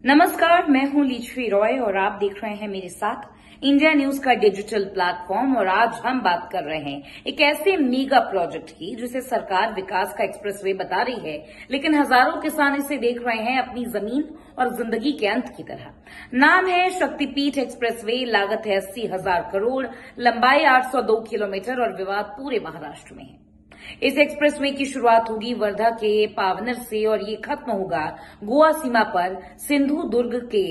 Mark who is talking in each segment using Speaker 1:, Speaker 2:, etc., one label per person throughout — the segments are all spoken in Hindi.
Speaker 1: नमस्कार, मैं हूं लीचवी रॉय और आप देख रहे हैं मेरे साथ इंडिया न्यूज का डिजिटल प्लेटफॉर्म। और आज हम बात कर रहे हैं एक ऐसे मेगा प्रोजेक्ट की जिसे सरकार विकास का एक्सप्रेसवे बता रही है, लेकिन हजारों किसान इसे देख रहे हैं अपनी जमीन और जिंदगी के अंत की तरह। नाम है शक्तिपीठ एक्सप्रेसवे, लागत है 80,000 करोड़, लंबाई 802 किलोमीटर और विवाद पूरे महाराष्ट्र में है। इस एक्सप्रेसवे की शुरुआत होगी वर्धा के पावनर से और ये खत्म होगा गोवा सीमा पर सिंधु दुर्ग के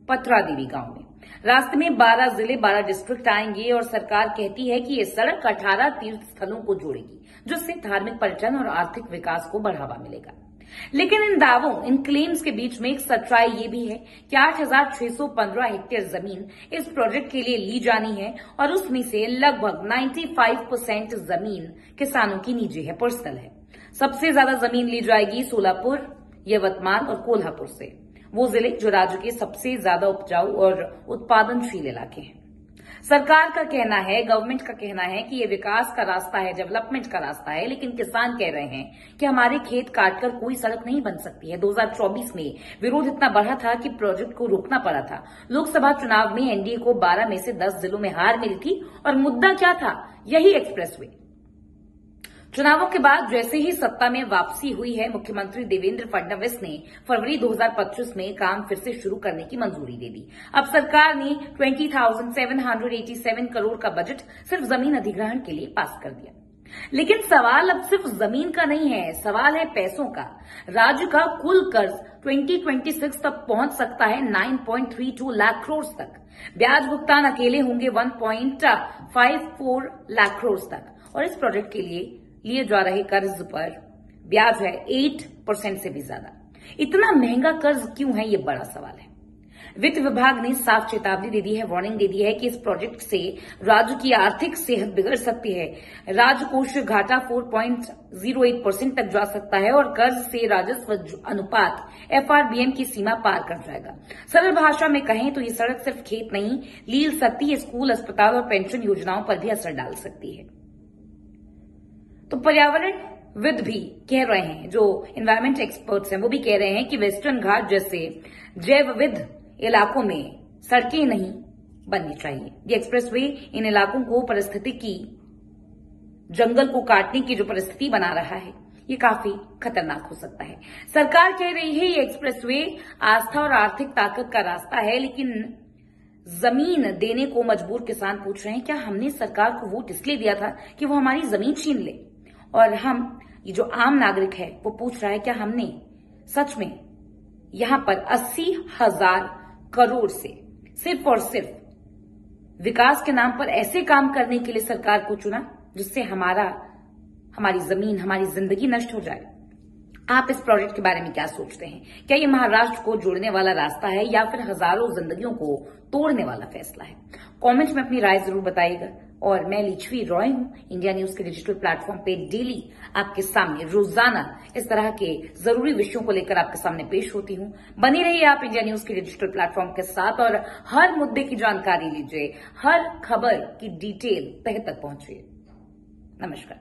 Speaker 1: पत्रा देवी गांव में। रास्ते में 12 जिले 12 डिस्ट्रिक्ट आएंगे और सरकार कहती है कि ये सड़क 18 तीर्थ स्थलों को जोड़ेगी, जिससे धार्मिक पर्यटन और आर्थिक विकास को बढ़ावा मिलेगा। लेकिन इन दावों, इन क्लेम्स के बीच में एक सच्चाई ये भी है कि 8,615 हेक्टेयर जमीन इस प्रोजेक्ट के लिए ली जानी है और उसमें से लगभग 95% जमीन किसानों की निजी है, पर्सनल है। सबसे ज्यादा जमीन ली जाएगी सोलापुर, यवतमाल और कोल्हापुर से, वो जिले जो राज्य के सबसे ज्यादा उपजाऊ और उत्पादनशील इलाके हैं। सरकार का कहना है, गवर्नमेंट का कहना है कि ये विकास का रास्ता है, डेवलपमेंट का रास्ता है, लेकिन किसान कह रहे हैं कि हमारे खेत काटकर कोई सड़क नहीं बन सकती है। 2024 में विरोध इतना बढ़ा था कि प्रोजेक्ट को रोकना पड़ा था। लोकसभा चुनाव में एनडीए को 12 में से 10 जिलों में हार मिली थी और मुद्दा क्या था? यही एक्सप्रेसवे। चुनावों के बाद जैसे ही सत्ता में वापसी हुई है, मुख्यमंत्री देवेंद्र फडणवीस ने फरवरी 2025 में काम फिर से शुरू करने की मंजूरी दे दी। अब सरकार ने 20,787 करोड़ का बजट सिर्फ जमीन अधिग्रहण के लिए पास कर दिया। लेकिन सवाल अब सिर्फ जमीन का नहीं है, सवाल है पैसों का। राज्य का कुल कर्ज 2026 तक पहुंच सकता है 9.32 लाख करोड़ तक। ब्याज भुगतान अकेले होंगे 1.54 लाख करोड़ तक। और इस प्रोजेक्ट के लिए लिए जा रहे कर्ज पर ब्याज है 8% से भी ज्यादा। इतना महंगा कर्ज क्यों है, ये बड़ा सवाल है। वित्त विभाग ने साफ चेतावनी दे दी है, वार्निंग दे दी है कि इस प्रोजेक्ट से राज्य की आर्थिक सेहत बिगड़ सकती है। राजकोष घाटा 4.08% तक जा सकता है और कर्ज से राजस्व अनुपात FRBM की सीमा पार कर जाएगा। सरल भाषा में कहें तो ये सड़क सिर्फ खेत नहीं लील सकती है, स्कूल, अस्पताल और पेंशन योजनाओं पर भी असर डाल सकती है। तो पर्यावरणविद भी कह रहे हैं, जो एनवायरमेंट एक्सपर्ट्स हैं वो भी कह रहे हैं कि वेस्टर्न घाट जैसे जैवविद इलाकों में सड़कें नहीं बननी चाहिए। ये एक्सप्रेसवे इन इलाकों को पारिस्थितिकी, जंगल को काटने की जो परिस्थिति बना रहा है, ये काफी खतरनाक हो सकता है। सरकार कह रही है ये एक्सप्रेसवे आस्था और आर्थिक ताकत का रास्ता है, लेकिन जमीन देने को मजबूर किसान पूछ रहे हैं, क्या हमने सरकार को वोट इसलिए दिया था कि वो हमारी जमीन छीन ले? और हम, ये जो आम नागरिक है, वो पूछ रहा है क्या हमने सच में यहां पर 80,000 करोड़ से सिर्फ और सिर्फ विकास के नाम पर ऐसे काम करने के लिए सरकार को चुना जिससे हमारी जमीन, हमारी जिंदगी नष्ट हो जाए? आप इस प्रोजेक्ट के बारे में क्या सोचते हैं? क्या ये महाराष्ट्र को जोड़ने वाला रास्ता है या फिर हजारों जिंदगियों को तोड़ने वाला फैसला है? कमेंट में अपनी राय जरूर बताइएगा। और मैं लीचवी रॉय हूं, इंडिया न्यूज के डिजिटल प्लेटफॉर्म पे डेली आपके सामने रोजाना इस तरह के जरूरी विषयों को लेकर आपके सामने पेश होती हूं। बनी रहिए आप इंडिया न्यूज के डिजिटल प्लेटफॉर्म के साथ और हर मुद्दे की जानकारी लीजिए, हर खबर की डिटेल तह तक पहुंचिए। नमस्कार।